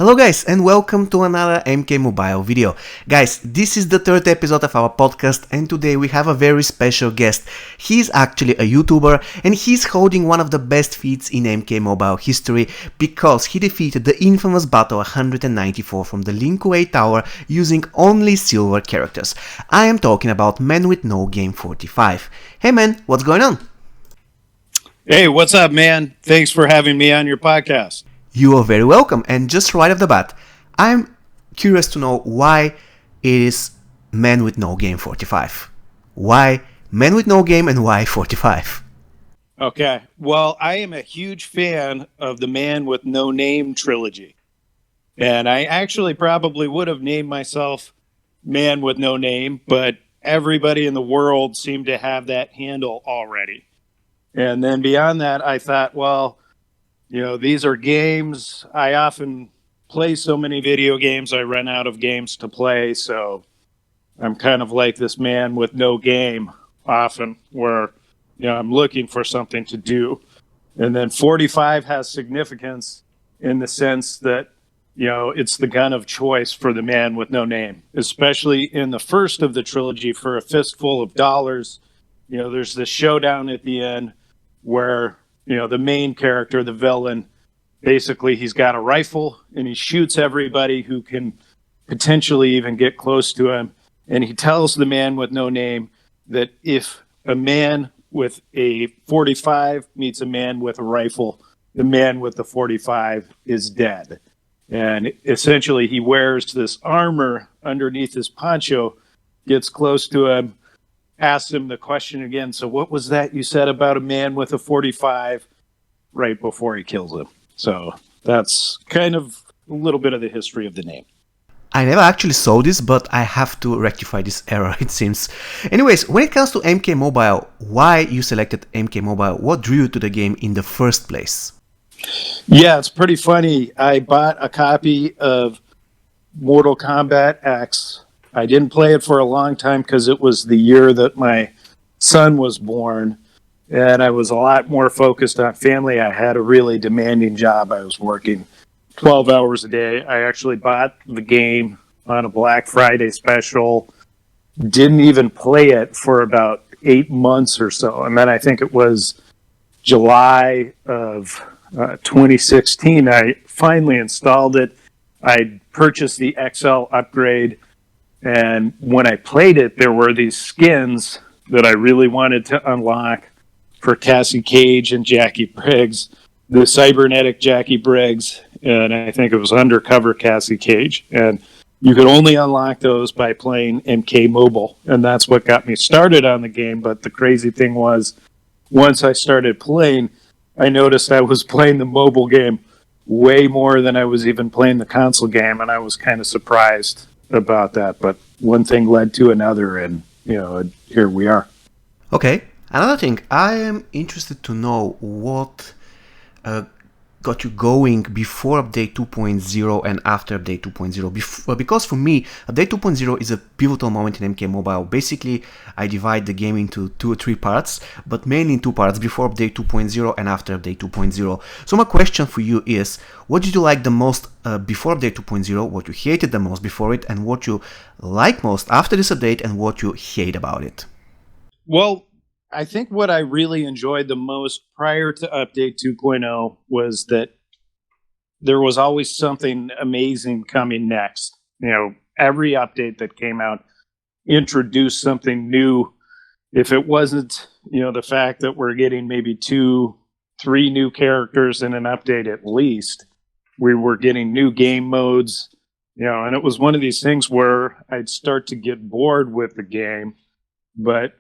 Hello guys and welcome to another MK Mobile video. Guys, this is the third episode of our podcast and today we have a very special guest. He's actually a YouTuber and he's holding one of the best feats in MK Mobile history because he defeated the infamous Battle 194 from the Linkway Tower using only silver characters. I am talking about Manwithnogame45. Hey man, what's going on? Hey, what's up, man? Thanks for having me on your podcast. You are very welcome, and just right off the bat, I'm curious to know why it is Manwithnogame45. Why Manwithnogame and why 45? Okay, well, I am a huge fan of the Man with No Name trilogy. And I actually probably would have named myself Man with No Name, but everybody in the world seemed to have that handle already. And then beyond that, I thought, well, these are games. I often play so many video games, I run out of games to play. So I'm kind of like this man with no game often where, I'm looking for something to do. And then 45 has significance in the sense that, it's the gun of choice for the man with no name, especially in the first of the trilogy for a fistful of dollars. There's this showdown at the end where the main character, the villain, basically he's got a rifle and he shoots everybody who can potentially even get close to him. And he tells the man with no name that if a man with a 45 meets a man with a rifle, the man with the 45 is dead. And essentially he wears this armor underneath his poncho, gets close to him, asks him the question again. So what was that you said about a man with a 45? Right before he kills him. So that's kind of a little bit of the history of the name. I never actually saw this, but I have to rectify this error, it seems. Anyways, when it comes to MK Mobile, why you selected MK Mobile? What drew you to the game in the first place? Yeah, it's pretty funny. I bought a copy of Mortal Kombat X. I didn't play it for a long time because it was the year that my son was born. And I was a lot more focused on family. I had a really demanding job. I was working 12 hours a day. I actually bought the game on a Black Friday special. Didn't even play it for about 8 months or so. And then I think it was July of 2016, I finally installed it. I purchased the XL upgrade. And when I played it, there were these skins that I really wanted to unlock for Cassie Cage and Jackie Briggs, the cybernetic Jackie Briggs, and I think it was undercover Cassie Cage. And you could only unlock those by playing MK Mobile, and that's what got me started on the game. But the crazy thing was, once I started playing, I noticed I was playing the mobile game way more than I was even playing the console game, and I was kind of surprised about that. But one thing led to another, and here we are. Okay. Another thing, I am interested to know what got you going before update 2.0 and after update 2.0. Because for me, update 2.0 is a pivotal moment in MK Mobile. Basically, I divide the game into 2 or 3 parts, but mainly in 2 parts, before update 2.0 and after update 2.0. So my question for you is, what did you like the most before update 2.0, what you hated the most before it, and what you like most after this update, and what you hate about it? Well, I think what I really enjoyed the most prior to update 2.0 was that there was always something amazing coming next. Every update that came out introduced something new. If it wasn't, the fact that we're getting maybe 2, 3 new characters in an update at least, we were getting new game modes, and it was one of these things where I'd start to get bored with the game, but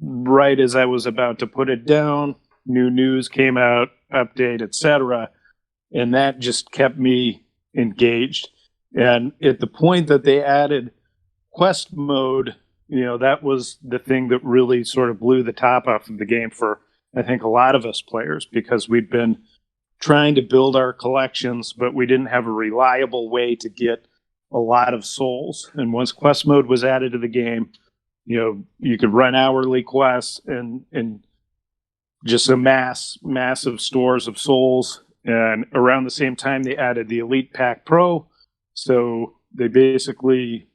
right as I was about to put it down, new news came out, update, etc. And that just kept me engaged. And at the point that they added quest mode, that was the thing that really sort of blew the top off of the game for, I think, a lot of us players, because we'd been trying to build our collections, but we didn't have a reliable way to get a lot of souls. And once quest mode was added to the game, you could run hourly quests and just amass massive stores of souls. And around the same time, they added the Elite Pack Pro, So they basically,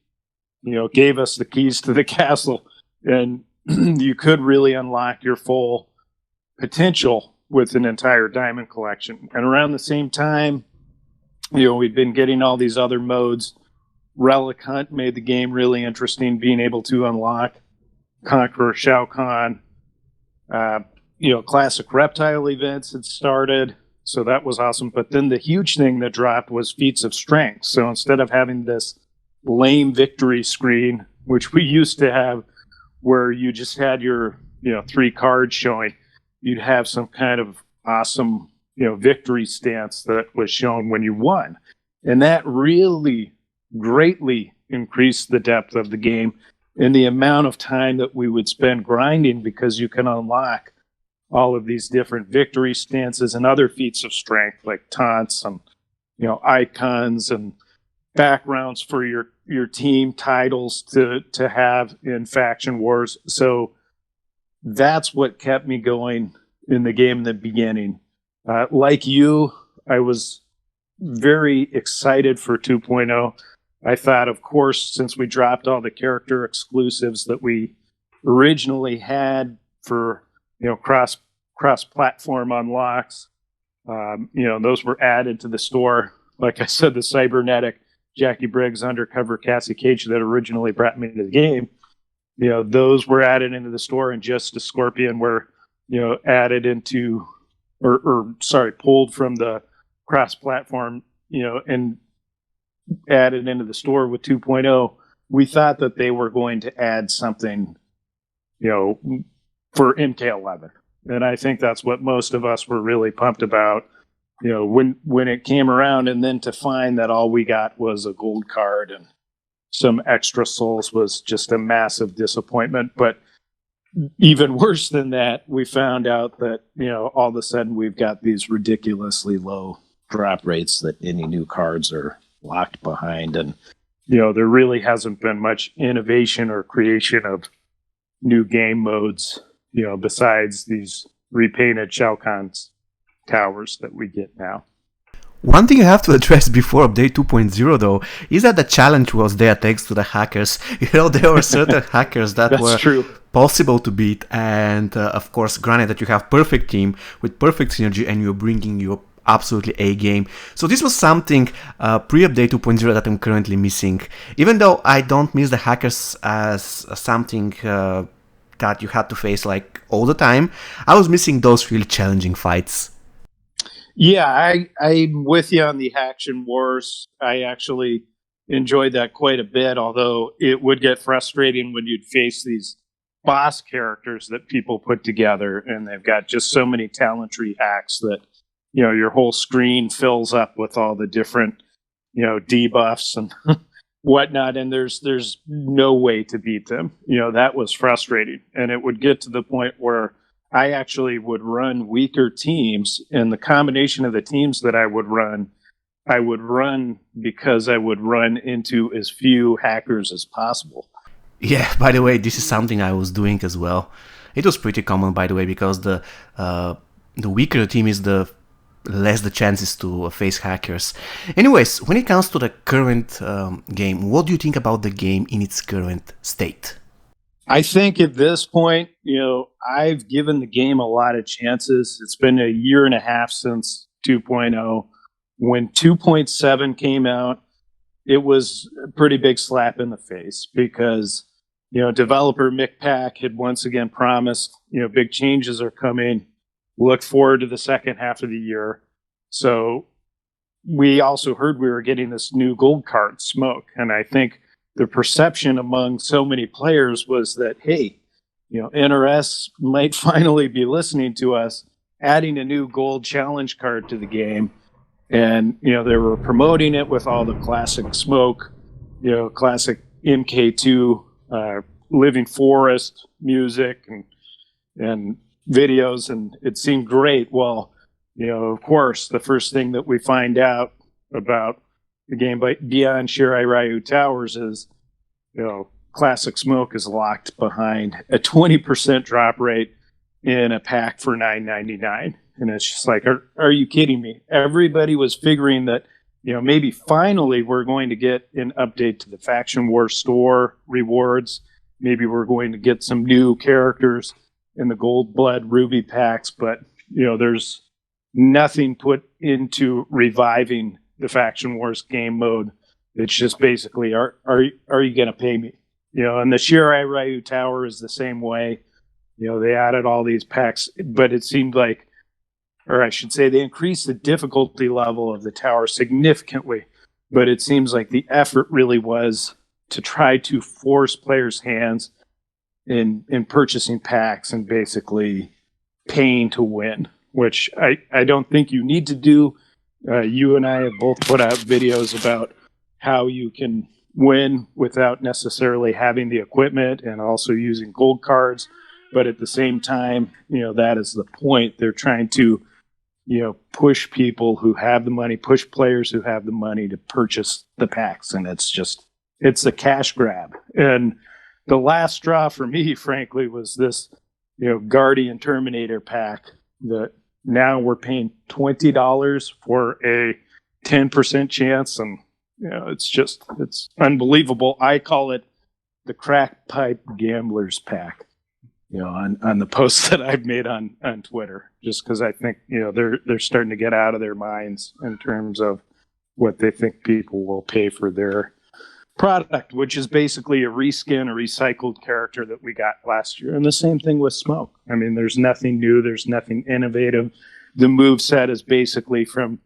gave us the keys to the castle, and you could really unlock your full potential with an entire diamond collection. And around the same time, we'd been getting all these other modes. Relic Hunt made the game really interesting, being able to unlock Conqueror Shao Kahn. Classic reptile events had started, so that was awesome. But then the huge thing that dropped was feats of strength. So instead of having this lame victory screen, which we used to have, where you just had your 3 cards showing, you'd have some kind of awesome victory stance that was shown when you won, and that really greatly increased the depth of the game and the amount of time that we would spend grinding, because you can unlock all of these different victory stances and other feats of strength like taunts and icons and backgrounds for your team, titles to have in faction wars. So that's what kept me going in the game in the beginning. Like you, I was very excited for 2.0. I thought, of course, since we dropped all the character exclusives that we originally had for cross-platform unlocks, those were added to the store. Like I said, the cybernetic Jackie Briggs undercover Cassie Cage that originally brought me to the game, those were added into the store, and just a Scorpion were added into, pulled from the cross-platform, and added into the store with 2.0. We thought that they were going to add something, for MK11. And I think that's what most of us were really pumped about, when it came around. And then to find that all we got was a gold card and some extra souls was just a massive disappointment. But even worse than that, we found out that, all of a sudden we've got these ridiculously low drop rates that any new cards are locked behind. And, there really hasn't been much innovation or creation of new game modes, besides these repainted Shao Kahn's towers that we get now. One thing you have to address before update 2.0 though is that the challenge was there thanks to the hackers. There were certain hackers that were true. Possible to beat, and of course, granted that you have perfect team with perfect synergy and you're bringing your absolutely A game. So this was something pre-update 2.0 that I'm currently missing. Even though I don't miss the hackers as something that you had to face like all the time, I was missing those really challenging fights. Yeah, I'm with you on the Action Wars. I actually enjoyed that quite a bit, although it would get frustrating when you'd face these boss characters that people put together, and they've got just so many talent tree hacks that, your whole screen fills up with all the different, debuffs and whatnot, and there's no way to beat them. That was frustrating, and it would get to the point where I actually would run weaker teams, and the combination of the teams that I would run because I would run into as few hackers as possible. Yeah, by the way, this is something I was doing as well. It was pretty common, by the way, because the weaker the team is, the less the chances to face hackers. Anyways, when it comes to the current game, what do you think about the game in its current state? I think at this point, I've given the game a lot of chances. It's been a year and a half since 2.0. When 2.7 came out, it was a pretty big slap in the face because, developer Mick Pack had once again promised, big changes are coming. Look forward to the second half of the year. So we also heard we were getting this new gold card, Smoke. And I think the perception among so many players was that, hey, NRS might finally be listening to us, adding a new gold challenge card to the game. And, they were promoting it with all the classic Smoke, classic MK2, Living Forest music and videos, and it seemed great. Well, of course, the first thing that we find out about the game beyond Shirai Ryu Towers is, classic Smoke is locked behind a 20% drop rate in a pack for $9.99. And it's just like, are you kidding me? Everybody was figuring that, maybe finally we're going to get an update to the Faction War store rewards. Maybe we're going to get some new characters in the Gold Blood Ruby packs, but there's nothing put into reviving the Faction Wars game mode. It's just basically, are you going to pay me? And the Shirai Ryu Tower is the same way. They added all these packs, but it seemed like, or I should say, they increased the difficulty level of the tower significantly. But it seems like the effort really was to try to force players' hands in purchasing packs and basically paying to win, which I don't think you need to do. You and I have both put out videos about how you can win without necessarily having the equipment and also using gold cards. But at the same time, that is the point. They're trying to, push people who have the money, push players who have the money to purchase the packs. And it's a cash grab. And the last straw for me, frankly, was this, Guardian Terminator pack that now we're paying $20 for a 10% chance. And, it's unbelievable. I call it the crack pipe gamblers pack. On the posts that I've made on Twitter, just because I think they're starting to get out of their minds in terms of what they think people will pay for their product, which is basically a reskin, a recycled character that we got last year. And the same thing with Smoke. I mean, there's nothing new, there's nothing innovative. The move set is basically from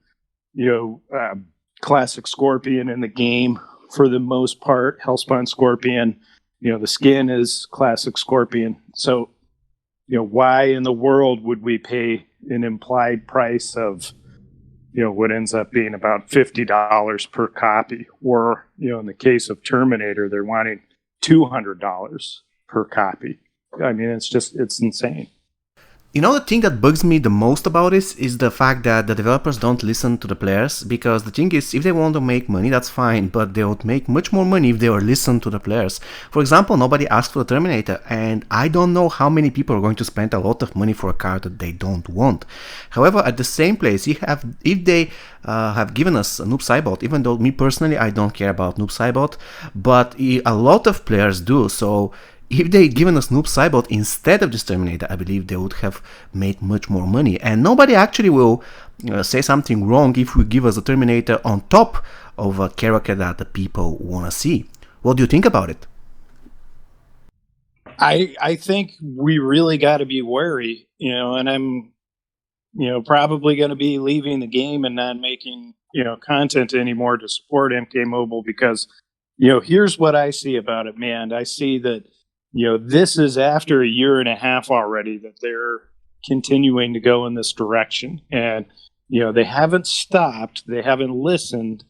classic Scorpion in the game for the most part, Hellspawn Scorpion. The skin is classic Scorpion. So, why in the world would we pay an implied price of, what ends up being about $50 per copy? Or, in the case of Terminator, they're wanting $200 per copy. I mean, it's insane. The thing that bugs me the most about this is the fact that the developers don't listen to the players, because the thing is, if they want to make money, that's fine, but they would make much more money if they were listen to the players. For example, nobody asked for the Terminator, and I don't know how many people are going to spend a lot of money for a card that they don't want. However, at the same place, if they have given us a Noob Saibot, even though me personally, I don't care about Noob Saibot, but a lot of players do, so if they'd given us Noob Saibot instead of this Terminator, I believe they would have made much more money. And nobody actually will say something wrong if we give us a Terminator on top of a character that the people want to see. What do you think about it? I think we really got to be wary, and I'm, probably going to be leaving the game and not making, content anymore to support MK Mobile, because, here's what I see about it, man. I see that, this is after a year and a half already that they're continuing to go in this direction. And, they haven't stopped. They haven't listened.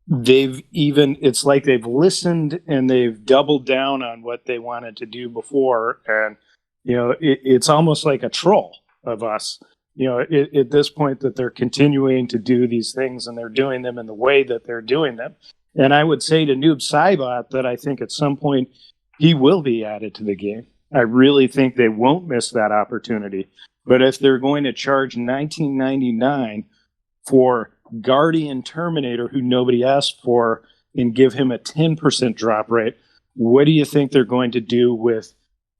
It's like they've listened and they've doubled down on what they wanted to do before. And, it's almost like a troll of us, at this point, that they're continuing to do these things and they're doing them in the way that they're doing them. And I would say to Noob Saibot that I think at some point, he will be added to the game. I really think they won't miss that opportunity. But if they're going to charge $19.99 for Guardian Terminator, who nobody asked for, and give him a 10% drop rate, what do you think they're going to do with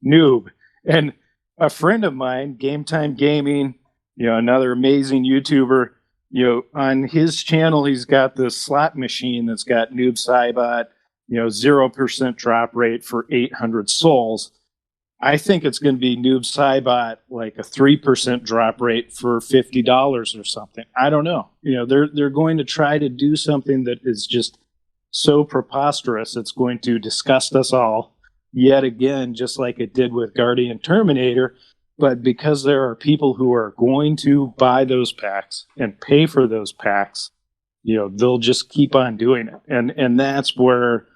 Noob? And a friend of mine, Game Time Gaming, another amazing YouTuber, on his channel, he's got this slot machine that's got Noob Saibot, 0% drop rate for 800 souls. I think it's going to be Noob Saibot, like a 3% drop rate for $50 or something. I don't know. They're going to try to do something that is just so preposterous. It's going to disgust us all yet again, just like it did with Guardian Terminator. But because there are people who are going to buy those packs and pay for those packs, they'll just keep on doing it. And that's where,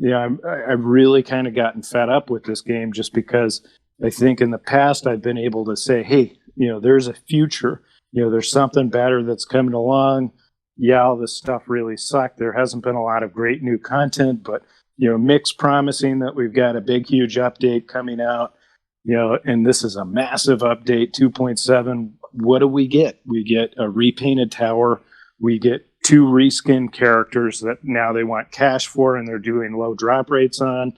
I've really kind of gotten fed up with this game, just because I think in the past I've been able to say, hey, there's a future, there's something better that's coming along. Yeah, all this stuff really sucked. There hasn't been a lot of great new content, but, Mick's promising that we've got a big, huge update coming out, and this is a massive update, 2.7. What do we get? We get a repainted tower. We get 2 reskin characters that now they want cash for and they're doing low drop rates on.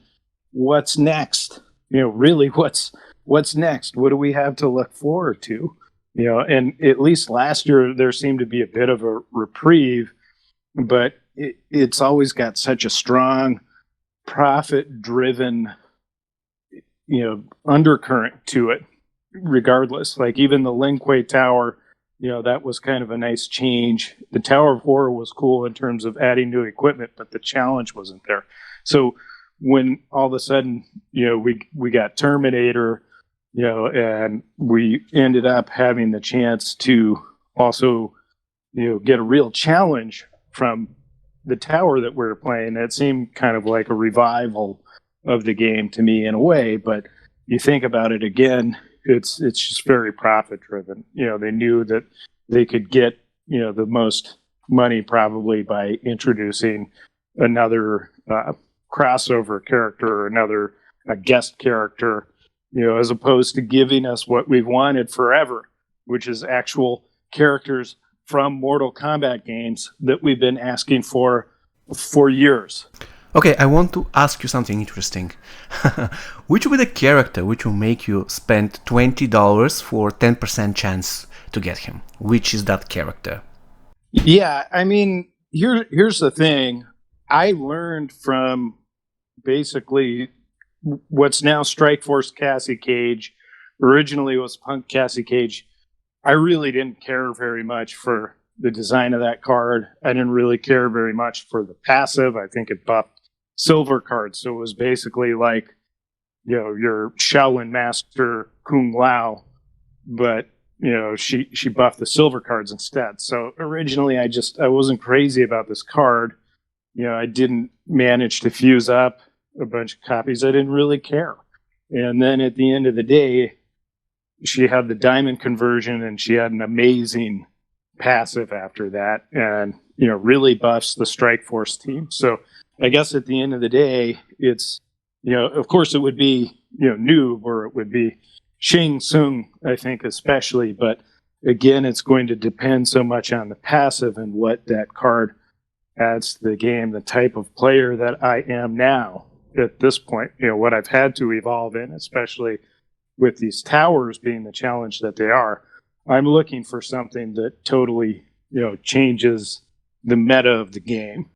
What's next? Really, what's next? What do we have to look forward to? And at least last year there seemed to be a bit of a reprieve, but it's always got such a strong profit-driven, undercurrent to it. Regardless, like even the Lin Kuei Tower, that was kind of a nice change. The Tower of Horror was cool in terms of adding new equipment, but the challenge wasn't there. So when all of a sudden, we got Terminator, and we ended up having the chance to also, get a real challenge from the tower that we were playing. That seemed kind of like a revival of the game to me in a way, but you think about it again, it's just very profit driven. They knew that they could get, the most money probably by introducing another crossover character or another guest character, as opposed to giving us what we've wanted forever, which is actual characters from Mortal Kombat games that we've been asking for years. Okay, I want to ask you something interesting. Which will be the character which will make you spend $20 for 10% chance to get him? Which is that character? Yeah, I mean, here's the thing. I learned from basically what's now Strikeforce Cassie Cage. Originally it was Punk Cassie Cage. I really didn't care very much for the design of that card. I didn't really care very much for the passive. I think it buffed silver cards. So it was basically like, your Shaolin Master Kung Lao, but, she buffed the silver cards instead. So originally I wasn't crazy about this card. I didn't manage to fuse up a bunch of copies. I didn't really care. And then at the end of the day, she had the diamond conversion and she had an amazing passive after that, and really buffs the Strikeforce team. So I guess at the end of the day, it's of course it would be Noob, or it would be Shang Tsung, I think especially, but again it's going to depend so much on the passive and what that card adds to the game, the type of player that I am now at this point, what I've had to evolve in, especially with these towers being the challenge that they are. I'm looking for something that totally, changes the meta of the game.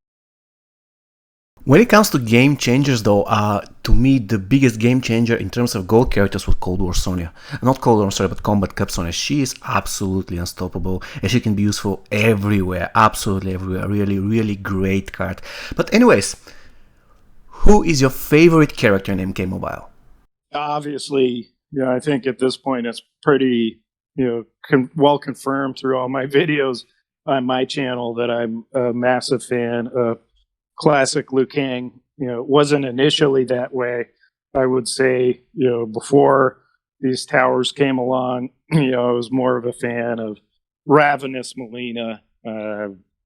When it comes to game changers, though, to me the biggest game changer in terms of gold characters was Cold War Sonya. Not Cold War Sonya, but Combat Cup Sonya. She is absolutely unstoppable, and she can be useful everywhere, absolutely everywhere. Really, really great card. But anyways, who is your favorite character in MK Mobile? Obviously, I think at this point it's pretty, well confirmed through all my videos on my channel that I'm a massive fan of classic Liu Kang. It wasn't initially that way. I would say, before these towers came along, I was more of a fan of Ravenous Melina,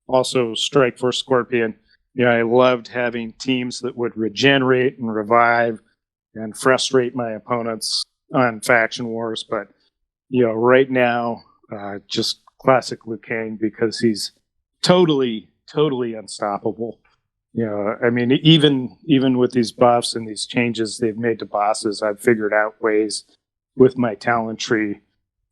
also Strikeforce Scorpion. I loved having teams that would regenerate and revive and frustrate my opponents on Faction Wars. But, right now, just classic Liu Kang, because he's totally unstoppable. I mean, even with these buffs and these changes they've made to bosses, I've figured out ways with my talent tree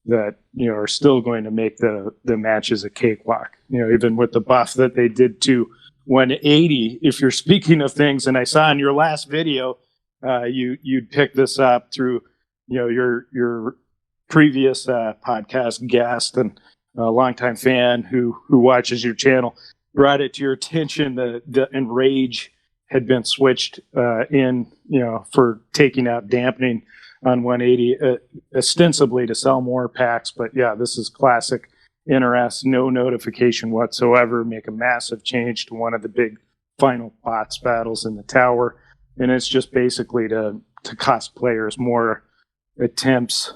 that, are still going to make the matches a cakewalk. Even with the buff that they did to 180, if you're speaking of things, and I saw in your last video, you'd pick this up through, your previous podcast guest and a longtime fan who watches your channel brought it to your attention that the Enrage had been switched for taking out dampening on 180, ostensibly to sell more packs. But yeah, this is classic NRS, no notification whatsoever, make a massive change to one of the big final boss battles in the tower. And it's just basically to cost players more attempts,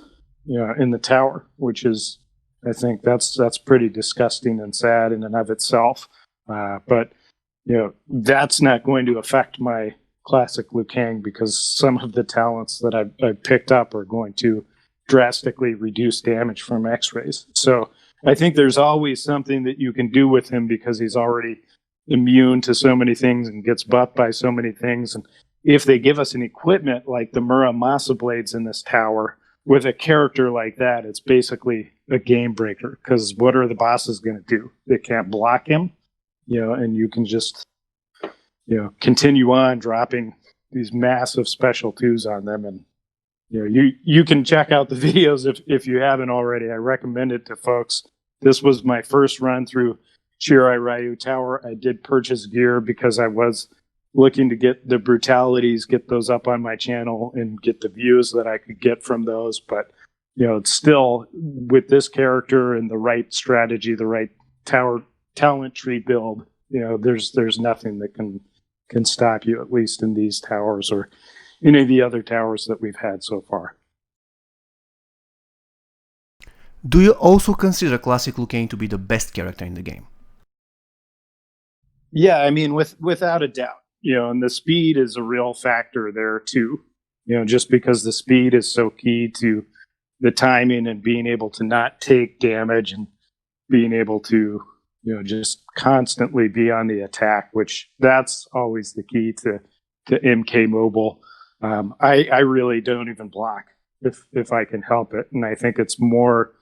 in the tower, which is, I think that's pretty disgusting and sad in and of itself. But that's not going to affect my classic Liu Kang, because some of the talents that I've picked up are going to drastically reduce damage from X-rays. So I think there's always something that you can do with him because he's already immune to so many things and gets buffed by so many things. And if they give us an equipment like the Muramasa blades in this tower with a character like that, it's basically a game breaker, because what are the bosses going to do? They can't block him, and you can just, continue on dropping these massive special twos on them. And you can check out the videos if you haven't already. I recommend it to folks. This was my first run through Shirai Ryu Tower. I did purchase gear because I was looking to get the brutalities, get those up on my channel, and get the views that I could get from those. But it's still, with this character and the right strategy, the right tower talent tree build, there's nothing that can stop you, at least in these towers or any of the other towers that we've had so far. Do you also consider Classic Liu Kang to be the best character in the game? Yeah, I mean, without a doubt, and the speed is a real factor there too. Just because the speed is so key to the timing and being able to not take damage and being able to, just constantly be on the attack, which that's always the key to MK Mobile. I really don't even block if I can help it. And I think it's more,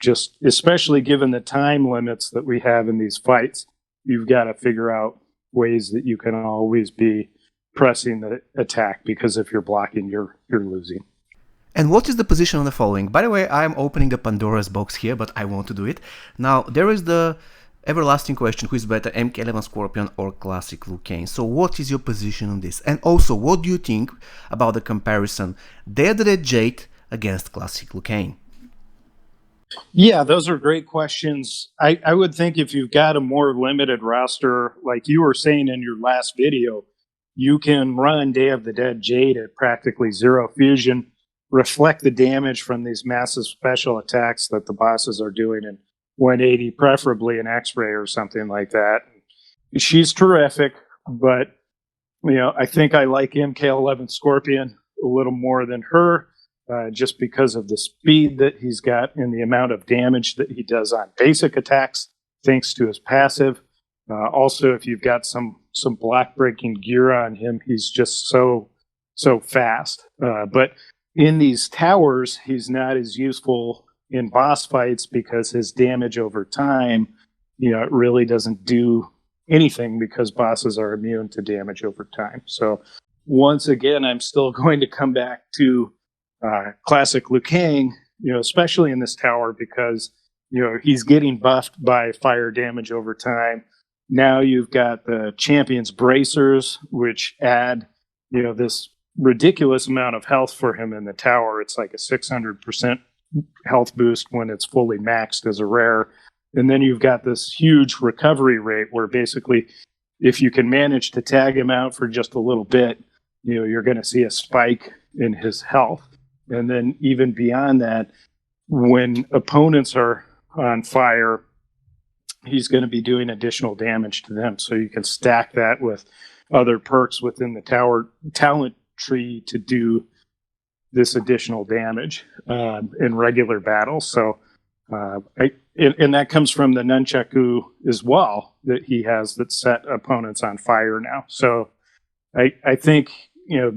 just especially given the time limits that we have in these fights, you've got to figure out ways that you can always be pressing the attack, because if you're blocking, you're losing. And what is the position on the following? By the way, I'm opening the Pandora's box here, but I want to do it. Now, there is the everlasting question, who is better, MK11 Scorpion or Classic Liu Kang? So what is your position on this? And also, what do you think about the comparison Dead Red Jade against Classic Liu Kang? Yeah, those are great questions. I would think if you've got a more limited roster, like you were saying in your last video, you can run Day of the Dead Jade at practically zero fusion, reflect the damage from these massive special attacks that the bosses are doing in 180, preferably an X-ray or something like that. She's terrific, but I think I like MK11 Scorpion a little more than her. Just because of the speed that he's got and the amount of damage that he does on basic attacks, thanks to his passive. Also, if you've got some block breaking gear on him, he's just so fast. But in these towers, he's not as useful in boss fights because his damage over time, it really doesn't do anything because bosses are immune to damage over time. So once again, I'm still going to come back to Classic Liu Kang, especially in this tower, because he's getting buffed by fire damage over time. Now you've got the Champion's Bracers, which add this ridiculous amount of health for him in the tower. It's like a 600% health boost when it's fully maxed as a rare. And then you've got this huge recovery rate where basically if you can manage to tag him out for just a little bit, you're going to see a spike in his health. And then even beyond that, when opponents are on fire, he's going to be doing additional damage to them. So you can stack that with other perks within the tower talent tree to do this additional damage in regular battles. So and that comes from the nunchaku as well that he has that set opponents on fire now. So I think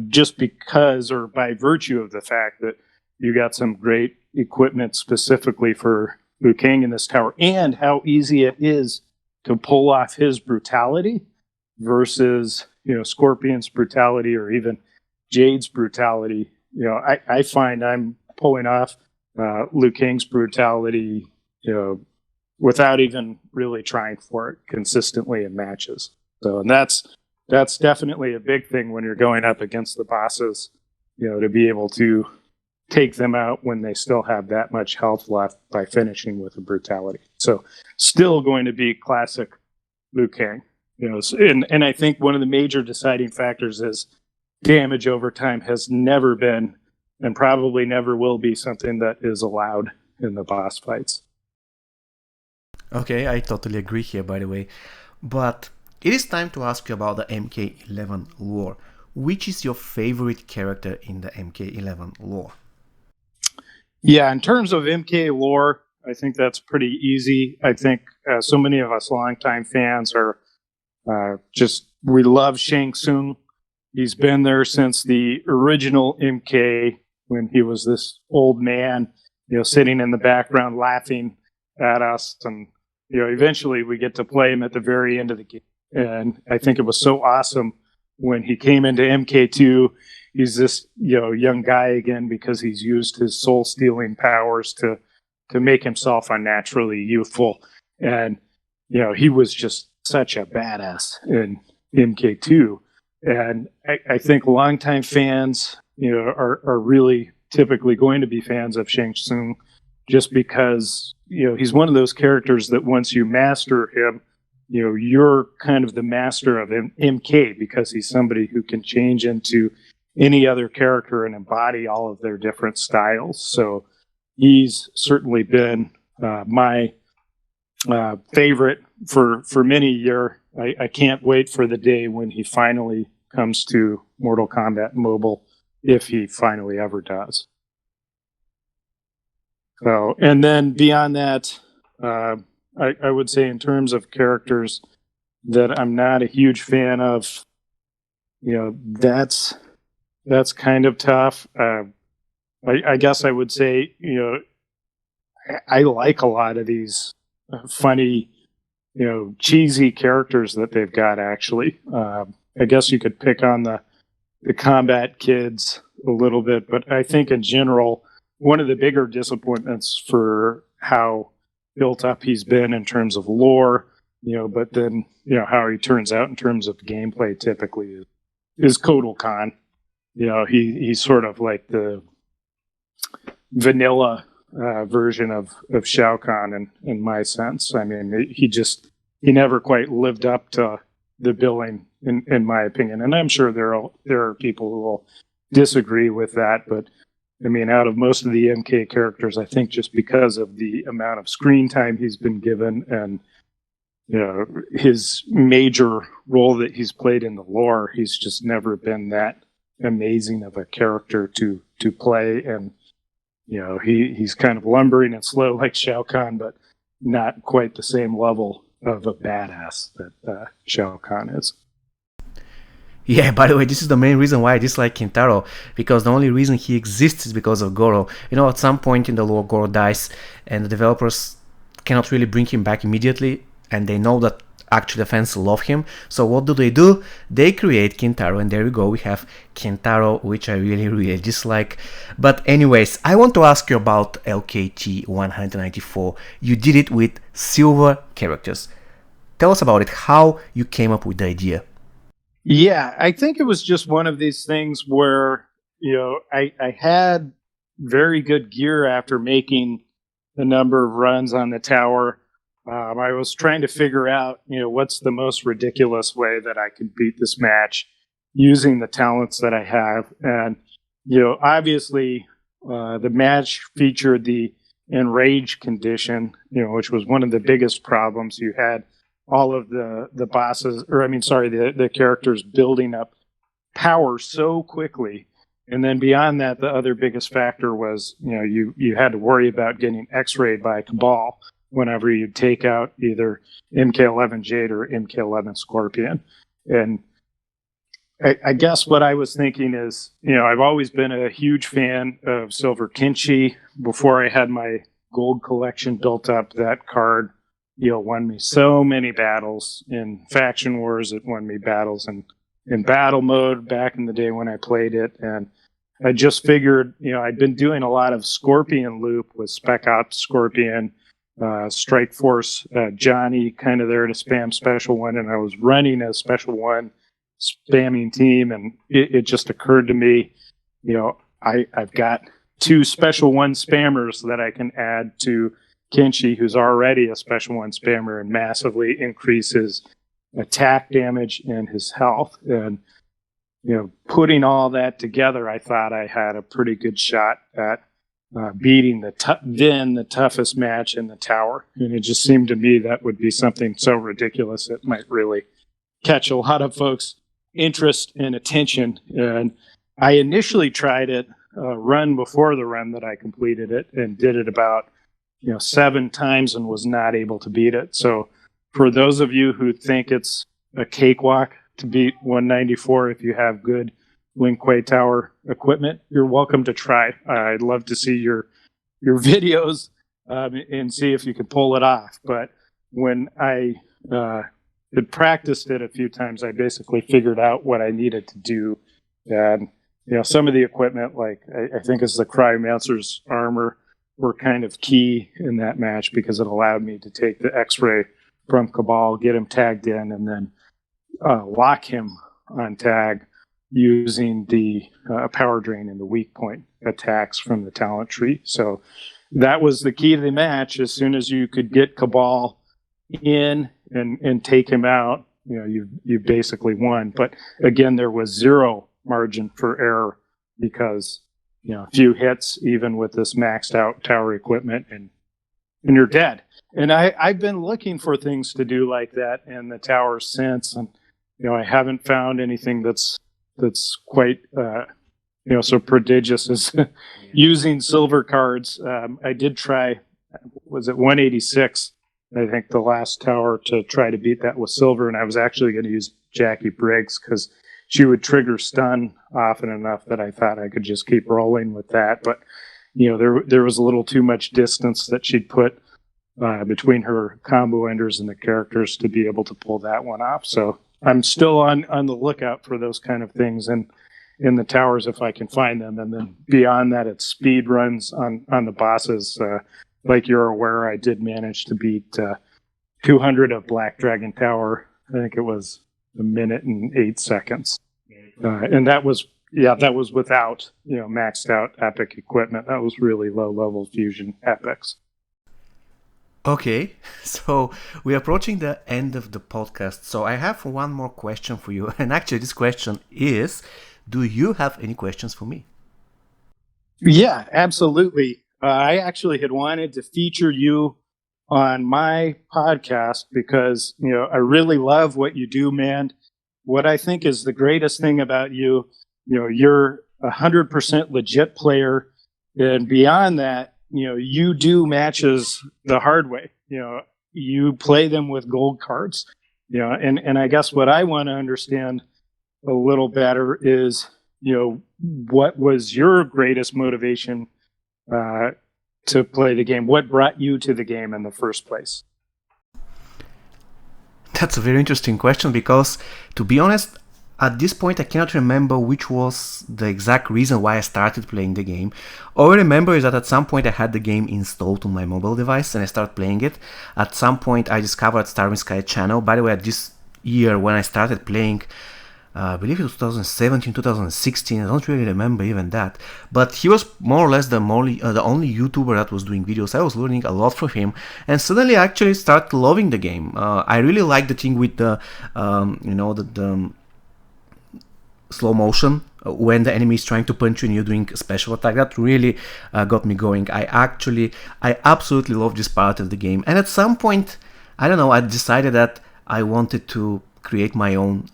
just because, or by virtue of the fact that you got some great equipment specifically for Liu Kang in this tower, and how easy it is to pull off his brutality versus Scorpion's brutality or even Jade's brutality. I find I'm pulling off Liu Kang's brutality, without even really trying for it consistently in matches. So, and that's definitely a big thing when you're going up against the bosses, to be able to take them out when they still have that much health left by finishing with a brutality. So still going to be classic Liu Kang, and I think one of the major deciding factors is damage over time has never been, and probably never will be, something that is allowed in the boss fights. Okay, I totally agree here, by the way. But it is time to ask you about the MK11 lore. Which is your favorite character in the MK11 lore? Yeah, in terms of MK lore, I think that's pretty easy. I think so many of us longtime fans are we love Shang Tsung. He's been there since the original MK when he was this old man, sitting in the background laughing at us. And, eventually we get to play him at the very end of the game. And I think it was so awesome when he came into MK2. He's this, young guy again because he's used his soul stealing powers to make himself unnaturally youthful. And, he was just such a badass in MK2. And I think longtime fans, are really typically going to be fans of Shang Tsung just because, he's one of those characters that once you master him, you're kind of the master of MK because he's somebody who can change into any other character and embody all of their different styles. So he's certainly been my favorite for many years. I can't wait for the day when he finally comes to Mortal Kombat Mobile, if he finally ever does. So, and then beyond that, I would say in terms of characters that I'm not a huge fan of, that's kind of tough. I guess I would say, I like a lot of these funny, cheesy characters that they've got, actually. I guess you could pick on the combat kids a little bit, but I think in general, one of the bigger disappointments for how built up he's been in terms of lore, but then, how he turns out in terms of gameplay typically is Kotal Khan. He's sort of like the vanilla version of Shao Kahn in my sense. I mean, he never quite lived up to the billing, in my opinion. And I'm sure there are people who will disagree with that, but I mean, out of most of the MK characters, I think just because of the amount of screen time he's been given and his major role that he's played in the lore, he's just never been that amazing of a character to play. And he's kind of lumbering and slow like Shao Kahn, but not quite the same level of a badass that Shao Kahn is. Yeah, by the way, this is the main reason why I dislike Kintaro, because the only reason he exists is because of Goro. At some point in the lore, Goro dies, and the developers cannot really bring him back immediately, and they know that actually the fans love him. So what do? They create Kintaro, and there we go, we have Kintaro, which I really, really dislike. But anyways, I want to ask you about LKT 194. You did it with silver characters. Tell us about it, how you came up with the idea. Yeah, I think it was just one of these things where, I had very good gear after making a number of runs on the tower. I was trying to figure out, what's the most ridiculous way that I could beat this match using the talents that I have. And, obviously, the match featured the enraged condition, which was one of the biggest problems. You had all of the bosses, the characters building up power so quickly. And then beyond that, the other biggest factor was, you had to worry about getting X-rayed by Cabal whenever you take out either MK11 Jade or MK11 Scorpion. And I guess what I was thinking is, I've always been a huge fan of Silver Kenshi. Before I had my gold collection built up, that card won me so many battles in faction wars. It won me battles in battle mode back in the day when I played it. And I just figured, I'd been doing a lot of Scorpion loop with Spec Ops Scorpion, Strike Force Johnny kind of there to spam Special One. And I was running a Special One spamming team. And it just occurred to me, I've got 2 Special One spammers that I can add to Kenshi, who's already a Special One spammer, and massively increases attack damage and his health. And, putting all that together, I thought I had a pretty good shot at beating the toughest match in the tower. And it just seemed to me that would be something so ridiculous it might really catch a lot of folks' interest and attention. And I initially tried it run before the run that I completed it, and did it about 7 times and was not able to beat it. So for those of you who think it's a cakewalk to beat 194, if you have good Lin Kuei Tower equipment, you're welcome to try. I'd love to see your videos and see if you can pull it off. But when I had practiced it a few times, I basically figured out what I needed to do. And some of the equipment, like I think it's the Cryomancer's armor, were kind of key in that match because it allowed me to take the X-ray from Cabal, get him tagged in, and then lock him on tag using the power drain and the weak point attacks from the talent tree. So that was the key to the match. As soon as you could get Cabal in and take him out, you basically won. But again, there was zero margin for error because a few hits, even with this maxed out tower equipment, and you're dead. And I've been looking for things to do like that in the tower since, and I haven't found anything that's quite so prodigious as using silver cards. I did try, was it 186? I think the last tower to try to beat that was silver, and I was actually going to use Jackie Briggs because she would trigger stun often enough that I thought I could just keep rolling with that. But there was a little too much distance that she'd put between her combo enders and the characters to be able to pull that one off. So I'm still on the lookout for those kind of things in the towers if I can find them. And then beyond that, it's speed runs on the bosses. Like you're aware, I did manage to beat 200 of Black Dragon Tower. I think it was 1 minute and 8 seconds. And that was without, maxed out epic equipment. That was really low level fusion epics. Okay, so we're approaching the end of the podcast. So I have one more question for you. And actually this question is, do you have any questions for me? Yeah, absolutely. I actually had wanted to feature you on my podcast because, I really love what you do, man. What I think is the greatest thing about you, you're 100% legit player. And beyond that, you do matches the hard way. You play them with gold cards, and I guess what I want to understand a little better is, what was your greatest motivation to play the game? What brought you to the game in the first place? That's a very interesting question because, to be honest, at this point I cannot remember which was the exact reason why I started playing the game. All I remember is that at some point I had the game installed on my mobile device and I started playing it. At some point I discovered Starving Sky channel. By the way, at this year when I started playing, I believe it was 2017, 2016, I don't really remember even that. But he was more or less the only YouTuber that was doing videos. I was learning a lot from him, and suddenly I actually started loving the game. I really like the thing with the, the slow motion when the enemy is trying to punch you and you're doing a special attack. That really got me going. I absolutely love this part of the game. And at some point, I don't know, I decided that I wanted to create my own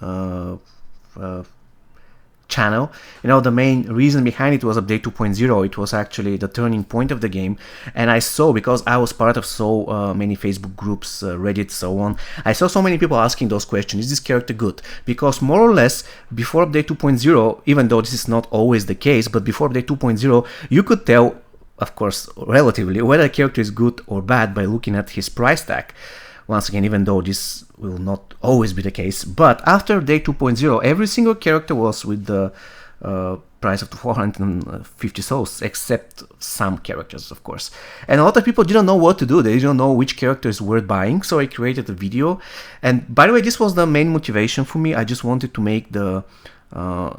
channel. The main reason behind it was update 2.0. It was actually the turning point of the game, and I saw, because I was part of so many Facebook groups, Reddit, so on, I saw so many people asking those questions: is this character good? Because more or less before update 2.0, even though this is not always the case, but before update 2.0 you could tell, of course relatively, whether a character is good or bad by looking at his price tag. Once again, even though this will not always be the case. But after day 2.0, every single character was with the price of 450 souls, except some characters, of course. And a lot of people didn't know what to do. They didn't know which character is worth buying, so I created a video. And by the way, this was the main motivation for me. I just wanted to make the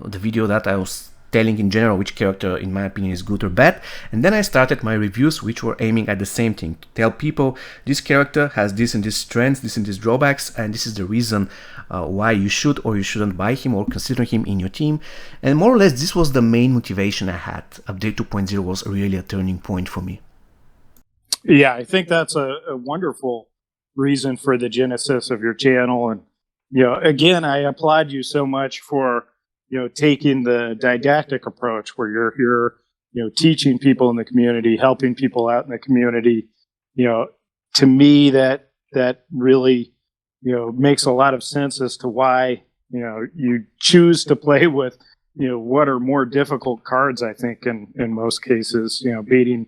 video that I was telling in general which character in my opinion is good or bad, and then I started my reviews, which were aiming at the same thing, to tell people this character has this and this strengths, this and this drawbacks, and this is the reason why you should or you shouldn't buy him or consider him in your team. And more or less this was the main motivation I had. Update 2.0 was really a turning point for me. Yeah, I think that's a wonderful reason for the genesis of your channel. And again, I applaud you so much for taking the didactic approach where you're teaching people in the community, helping people out in the community, to me that really, makes a lot of sense as to why, you choose to play with, what are more difficult cards, I think, in most cases, beating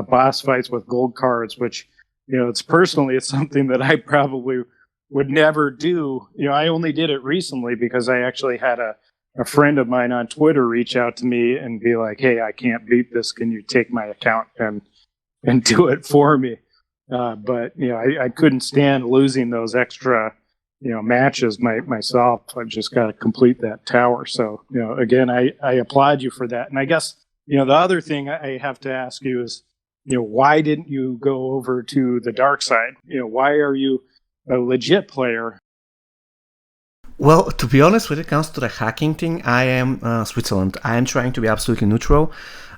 boss fights with gold cards, which, it's something that I probably would never do. I only did it recently because I actually had a friend of mine on Twitter reach out to me and be like, "Hey, I can't beat this. Can you take my account and do it for me?" But I couldn't stand losing those extra matches myself. I've just got to complete that tower. So again, I applaud you for that. And I guess the other thing I have to ask you is, why didn't you go over to the dark side? Why are you a legit player? Well, to be honest, when it comes to the hacking thing, I am Switzerland. I am trying to be absolutely neutral.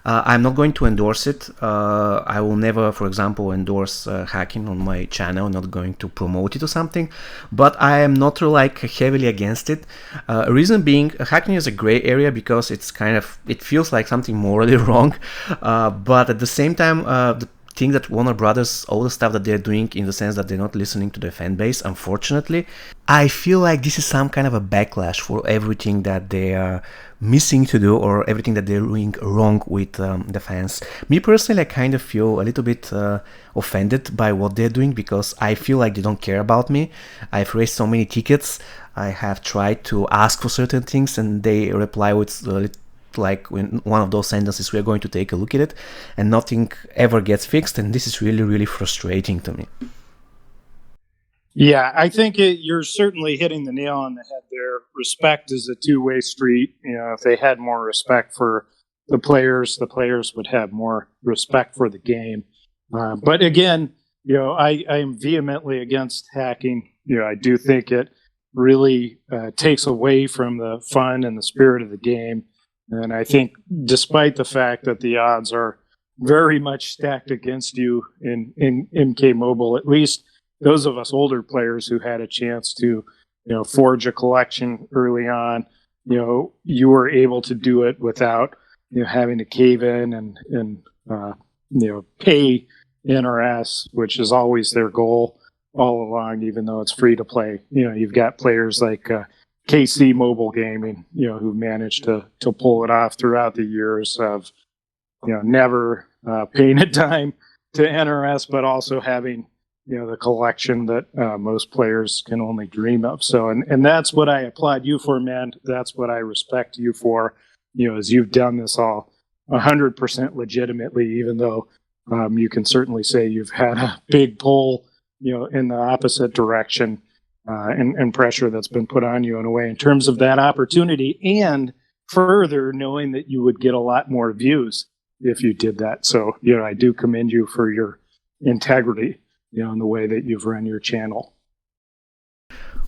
I'm not going to endorse it. I will never, for example, endorse hacking on my channel. I'm not going to promote it or something. But I am not heavily against it. Reason being, hacking is a gray area because it feels like something morally wrong. But at the same time, the thing that Warner Brothers, all the stuff that they're doing, in the sense that they're not listening to their fan base, unfortunately, I feel like this is some kind of a backlash for everything that they are missing to do, or everything that they're doing wrong with the fans. Me personally, I kind of feel a little bit offended by what they're doing, because I feel like they don't care about me. I've raised so many tickets. I have tried to ask for certain things, and they reply with like when one of those sentences, "We're going to take a look at it," and nothing ever gets fixed, and this is really, really frustrating to me. Yeah, I think you're certainly hitting the nail on the head there. Respect is a two-way street. If they had more respect for the players would have more respect for the game. But again, I am vehemently against hacking. I do think it really takes away from the fun and the spirit of the game. And I think, despite the fact that the odds are very much stacked against you in MK Mobile, at least those of us older players who had a chance to, forge a collection early on, you were able to do it without, having to cave in and pay NRS, which is always their goal all along, even though it's free to play. You've got players like KC Mobile Gaming, who managed to pull it off throughout the years of, never paying a dime to NRS, but also having, the collection that most players can only dream of. So, and that's what I applaud you for, man. That's what I respect you for, as you've done this all 100% legitimately, even though you can certainly say you've had a big pull, in the opposite direction. And pressure that's been put on you in a way in terms of that opportunity, and further knowing that you would get a lot more views if you did that. So, I do commend you for your integrity, in the way that you've run your channel.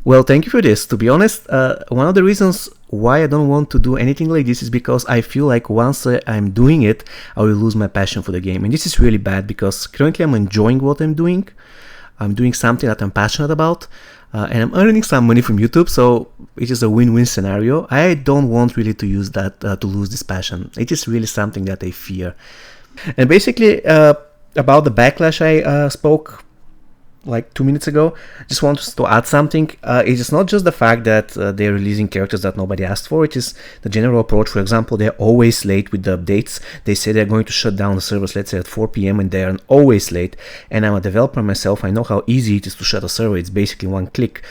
Well, thank you for this. To be honest, one of the reasons why I don't want to do anything like this is because I feel like once I'm doing it, I will lose my passion for the game. And this is really bad, because currently I'm enjoying what I'm doing. I'm doing something that I'm passionate about. And I'm earning some money from YouTube, so it is a win-win scenario. I don't want really to use that to lose this passion. It is really something that I fear. And basically, about the backlash I spoke like 2 minutes ago, just want to add something. It is not just the fact that they're releasing characters that nobody asked for. It is the general approach. For example, they're always late with the updates. They say they're going to shut down the servers, let's say at 4 p.m. and they are always late. And I'm a developer myself. I know how easy it is to shut a server. It's basically one click.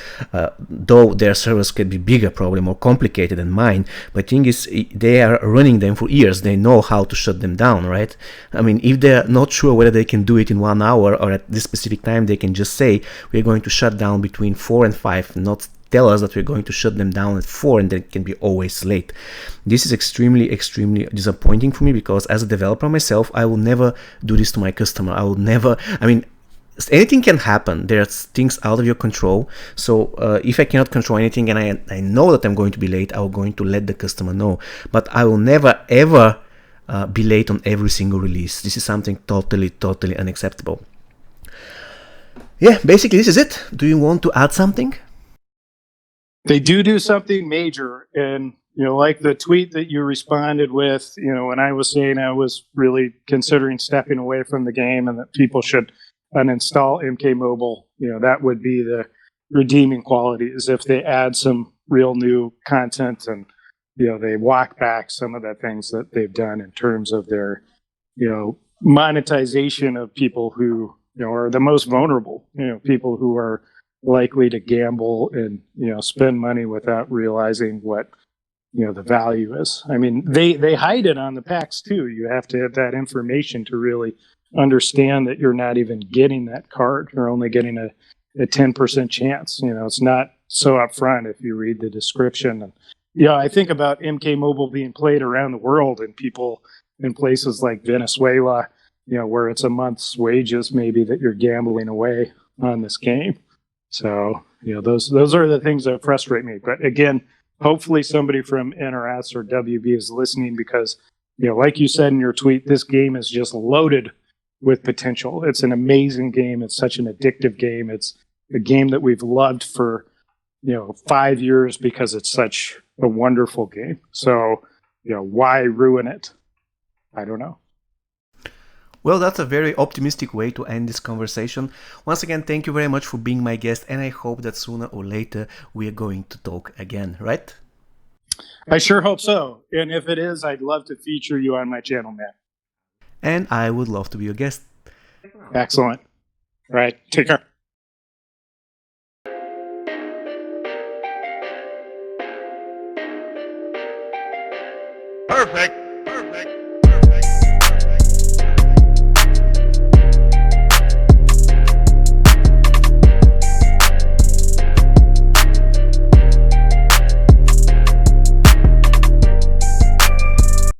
Though their servers could be bigger, probably more complicated than mine. But the thing is, they are running them for years. They know how to shut them down, right? I mean, if they're not sure whether they can do it in 1 hour or at this specific time, they can just say we're going to shut down between 4 and 5, not tell us that we're going to shut them down at 4 and they can be always late. This is extremely disappointing for me, because as a developer myself, I will never do this to my customer. I will never, I mean, anything can happen. There's things out of your control. So if I cannot control anything and I know that I'm going to be late, I'm going to let the customer know. But I will never ever be late on every single release. This is something totally unacceptable. Yeah, basically this is it. Do you want to add something? They do something major, and like the tweet that you responded with, when I was saying I was really considering stepping away from the game and that people should uninstall MK Mobile. That would be the redeeming quality, is if they add some real new content and they walk back some of the things that they've done in terms of their monetization of people who are the most vulnerable, people who are likely to gamble and spend money without realizing what the value is. I mean, they hide it on the packs too. You have to have that information to really understand that you're not even getting that card. You're only getting a 10% chance. It's not so upfront if you read the description. And I think about MK Mobile being played around the world, and people in places like Venezuela, where it's a month's wages maybe that you're gambling away on this game. So those are the things that frustrate me. But again, hopefully somebody from NRS or WB is listening, because like you said in your tweet, this game is just loaded with potential. It's an amazing game. It's such an addictive game. It's a game that we've loved for 5 years because it's such a wonderful game. So why ruin it? I don't know. Well, that's a very optimistic way to end this conversation. Once again, thank you very much for being my guest, and I hope that sooner or later we are going to talk again, right? I sure hope so. And if it is, I'd love to feature you on my channel, man. And I would love to be your guest. Excellent. All right. Take care. Perfect.